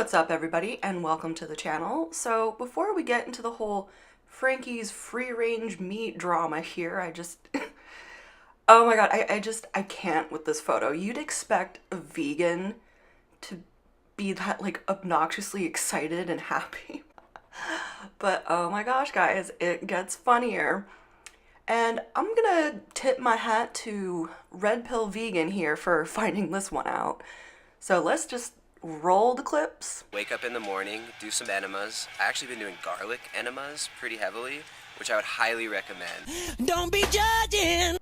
what's up everybody and welcome to the channel. So before we get into the whole Frankie's free-range meat drama here, oh my god, I can't with this photo. You'd expect a vegan to be that like obnoxiously excited and happy. But oh my gosh guys, it gets funnier. And I'm gonna tip my hat to Red Pill Vegan here for finding this one out. So let's just roll the clips. Wake up in the morning, do some enemas. I actually been doing garlic enemas pretty heavily, which I would highly recommend. Don't be judging!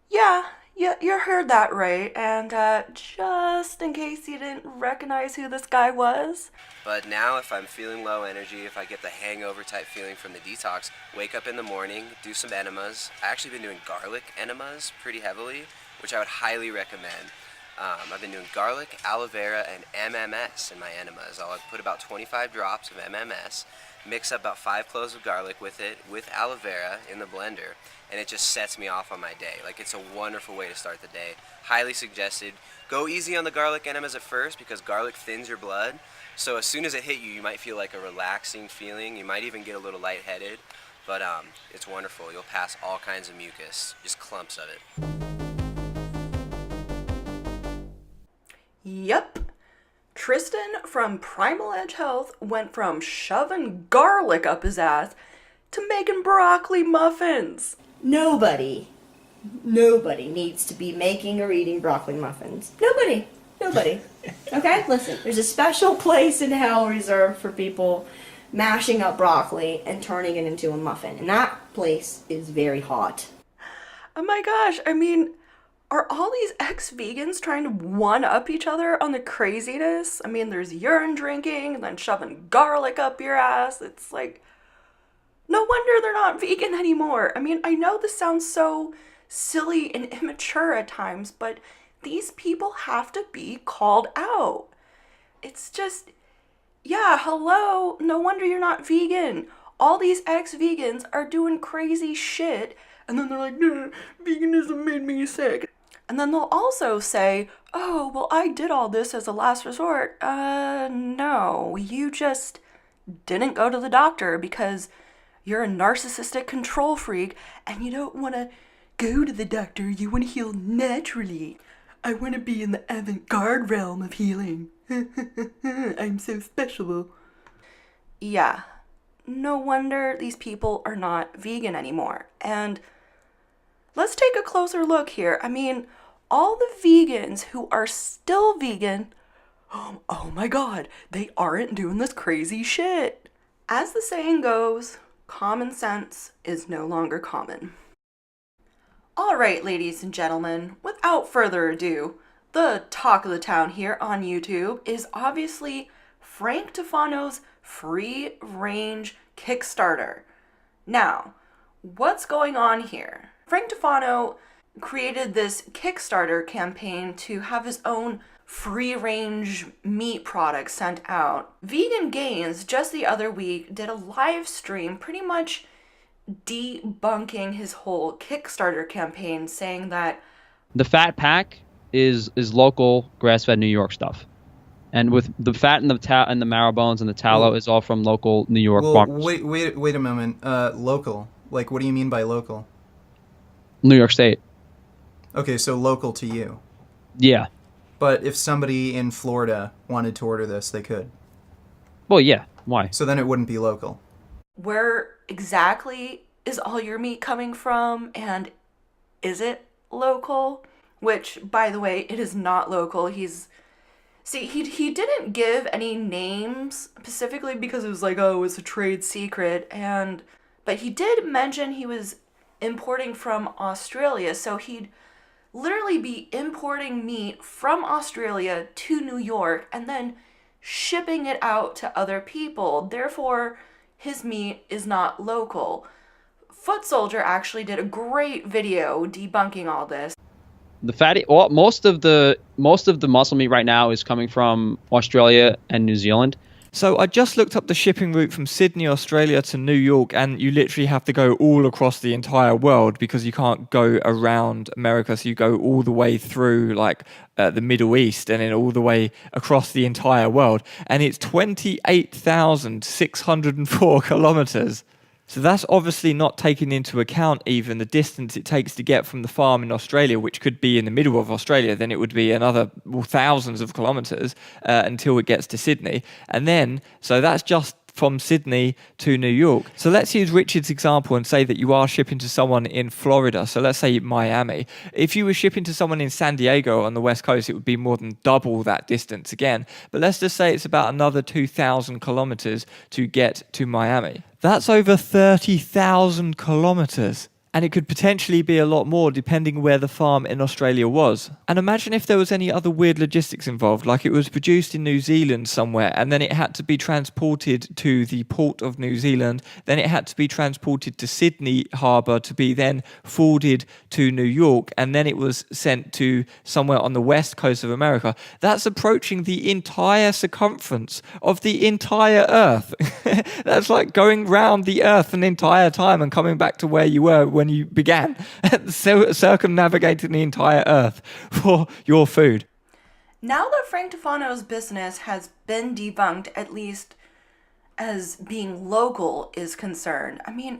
Yeah, you heard that right. And just in case you didn't recognize who this guy was. But now if I'm feeling low energy, if I get the hangover type feeling from the detox, wake up in the morning, do some enemas. I actually been doing garlic enemas pretty heavily, which I would highly recommend. I've been doing garlic, aloe vera, and MMS in my enemas. I'll put about 25 drops of MMS, mix up about 5 cloves of garlic with it, with aloe vera in the blender, and it just sets me off on my day. Like, it's a wonderful way to start the day. Highly suggested. Go easy on the garlic enemas at first because garlic thins your blood. So as soon as it hit you, you might feel like a relaxing feeling. You might even get a little lightheaded, but it's wonderful. You'll pass all kinds of mucus, just clumps of it. Yep. Tristan from Primal Edge Health went from shoving garlic up his ass to making broccoli muffins. Nobody needs to be making or eating broccoli muffins. Nobody. Okay, listen, there's a special place in hell reserved for people mashing up broccoli and turning it into a muffin. And that place is very hot. Oh my gosh, I mean, are all these ex-vegans trying to one-up each other on the craziness? I mean, there's urine drinking and then shoving garlic up your ass. It's like, no wonder they're not vegan anymore. I mean, I know this sounds so silly and immature at times, but these people have to be called out. It's just, yeah, hello, no wonder you're not vegan. All these ex-vegans are doing crazy shit, and then they're like, nah, veganism made me sick. And then they'll also say, oh, well, I did all this as a last resort. No, you just didn't go to the doctor because you're a narcissistic control freak and you don't want to go to the doctor. You want to heal naturally. I want to be in the avant-garde realm of healing. I'm so special. Yeah, no wonder these people are not vegan anymore. And let's take a closer look here. I mean, all the vegans who are still vegan, oh my god, they aren't doing this crazy shit. As the saying goes, common sense is no longer common. Alright, ladies and gentlemen, without further ado, the talk of the town here on YouTube is obviously Frank Tufano's free-range Kickstarter. Now, what's going on here? Frank Tufano created this Kickstarter campaign to have his own free-range meat product sent out. Vegan Gains just the other week did a live stream pretty much debunking his whole Kickstarter campaign, saying that the fat pack is local grass-fed New York stuff, and with the fat and the marrow bones and the tallow is all from local New York farmers. Wait a moment. Local. Like, what do you mean by local? New York State. Okay, so local to you. Yeah. But if somebody in Florida wanted to order this, they could. Well, yeah. Why? So then it wouldn't be local. Where exactly is all your meat coming from, and is it local? Which, by the way, it is not local. He didn't give any names specifically because it was like, oh, it's a trade secret, but he did mention he was importing from Australia, so he'd literally be importing meat from Australia to New York and then shipping it out to other people. Therefore, his meat is not local. Foot Soldier actually did a great video debunking all this. The fatty, most of the muscle meat right now is coming from Australia and New Zealand, So I just looked up the shipping route from Sydney, Australia to New York, and you literally have to go all across the entire world because you can't go around America. So you go all the way through like the Middle East and then all the way across the entire world. And it's 28,604 kilometers. So that's obviously not taking into account even the distance it takes to get from the farm in Australia, which could be in the middle of Australia. Then it would be another thousands of kilometres until it gets to Sydney. And then, so that's just from Sydney to New York. So let's use Richard's example and say that you are shipping to someone in Florida. So let's say Miami. If you were shipping to someone in San Diego on the West Coast, it would be more than double that distance again. But let's just say it's about another 2,000 kilometers to get to Miami. That's over 30,000 kilometers. And it could potentially be a lot more depending where the farm in Australia was. And imagine if there was any other weird logistics involved, like it was produced in New Zealand somewhere, and then it had to be transported to the port of New Zealand, then it had to be transported to Sydney Harbour to be then forwarded to New York, and then it was sent to somewhere on the west coast of America. That's approaching the entire circumference of the entire Earth. That's like going round the Earth an entire time and coming back to where you were when you began, circumnavigating the entire Earth for your food. Now that Frank Tufano's business has been debunked, at least as being local is concerned, I mean,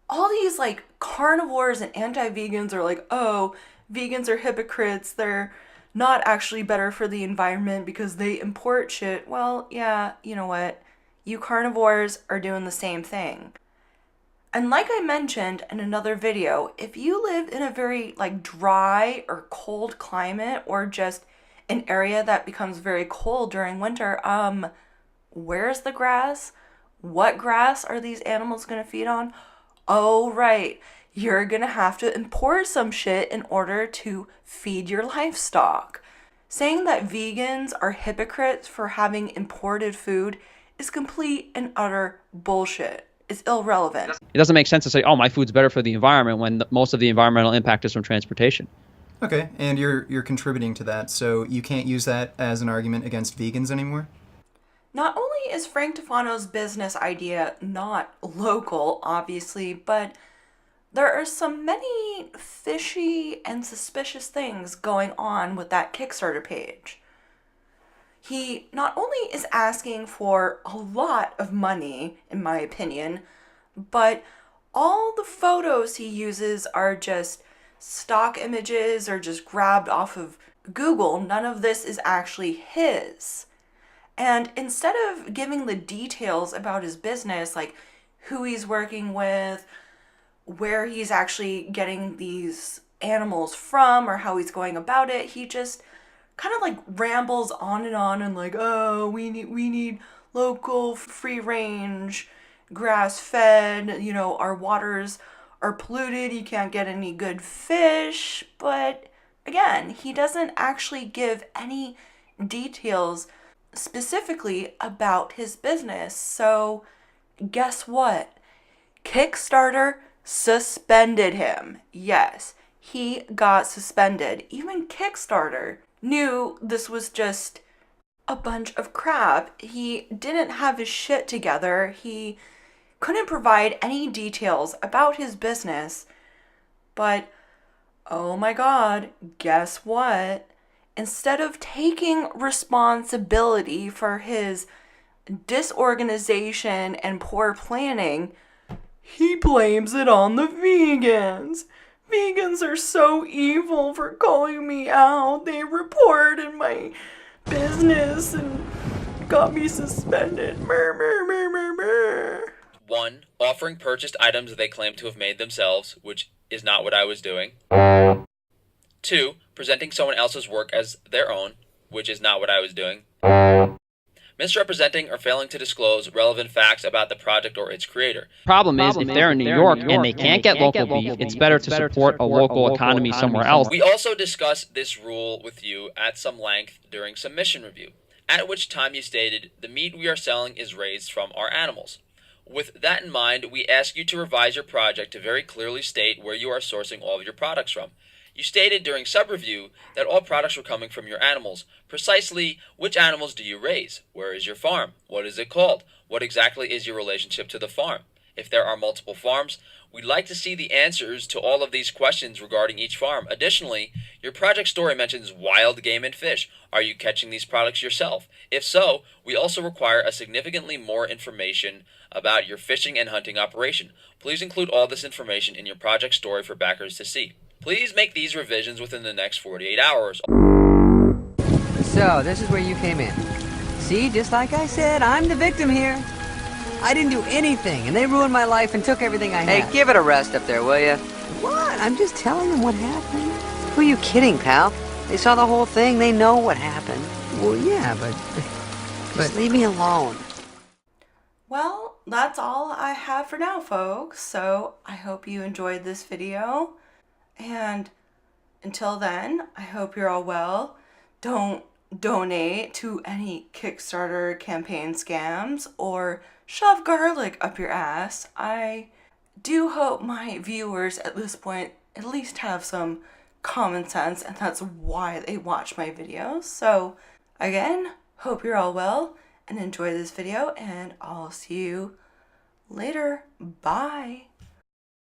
all these like carnivores and anti-vegans are like, oh, vegans are hypocrites, they're not actually better for the environment because they import shit. Well, yeah, you know what? You carnivores are doing the same thing. And like I mentioned in another video, if you live in a very like dry or cold climate, or just an area that becomes very cold during winter, where's the grass? What grass are these animals gonna feed on? Oh, right, you're gonna have to import some shit in order to feed your livestock. Saying that vegans are hypocrites for having imported food is complete and utter bullshit. It's irrelevant. It doesn't make sense to say, oh, my food's better for the environment when most of the environmental impact is from transportation. Okay, and you're contributing to that, so you can't use that as an argument against vegans anymore? Not only is Frank Tufano's business idea not local, obviously, but there are some many fishy and suspicious things going on with that Kickstarter page. He not only is asking for a lot of money, in my opinion, but all the photos he uses are just stock images or just grabbed off of Google. None of this is actually his. And instead of giving the details about his business, like who he's working with, where he's actually getting these animals from, or how he's going about it, he just kind of like rambles on and like, oh, we need local, free range, grass fed, you know, our waters are polluted, you can't get any good fish. But again, he doesn't actually give any details specifically about his business. So guess what? Kickstarter suspended him. Yes, he got suspended. Even Kickstarter knew this was just a bunch of crap. He didn't have his shit together. He couldn't provide any details about his business. But, oh my god, guess what? Instead of taking responsibility for his disorganization and poor planning, he blames it on the vegans. Vegans are so evil for calling me out. They reported my business and got me suspended. 1. Offering purchased items they claim to have made themselves, which is not what I was doing. 2. Presenting someone else's work as their own, which is not what I was doing. Misrepresenting or failing to disclose relevant facts about the project or its creator. Problem is, if they're in New York and they can't get local beef, it's better to support a local economy somewhere else. We also discussed this rule with you at some length during submission review, at which time you stated, the meat we are selling is raised from our animals. With that in mind, we ask you to revise your project to very clearly state where you are sourcing all of your products from. You stated during sub-review that all products were coming from your animals. Precisely, which animals do you raise? Where is your farm? What is it called? What exactly is your relationship to the farm? If there are multiple farms, we'd like to see the answers to all of these questions regarding each farm. Additionally, your project story mentions wild game and fish. Are you catching these products yourself? If so, we also require a significantly more information about your fishing and hunting operation. Please include all this information in your project story for backers to see. Please make these revisions within the next 48 hours. So, this is where you came in. See, just like I said, I'm the victim here. I didn't do anything, and they ruined my life and took everything I had. Hey, give it a rest up there, will you? What? I'm just telling them what happened. Who are you kidding, pal? They saw the whole thing. They know what happened. Well, yeah, but Just leave me alone. Well, that's all I have for now, folks. So I hope you enjoyed this video. And until then, I hope you're all well. Don't donate to any Kickstarter campaign scams or shove garlic up your ass. I do hope my viewers at this point at least have some common sense, and that's why they watch my videos. So again, hope you're all well and enjoy this video, and I'll see you later. Bye.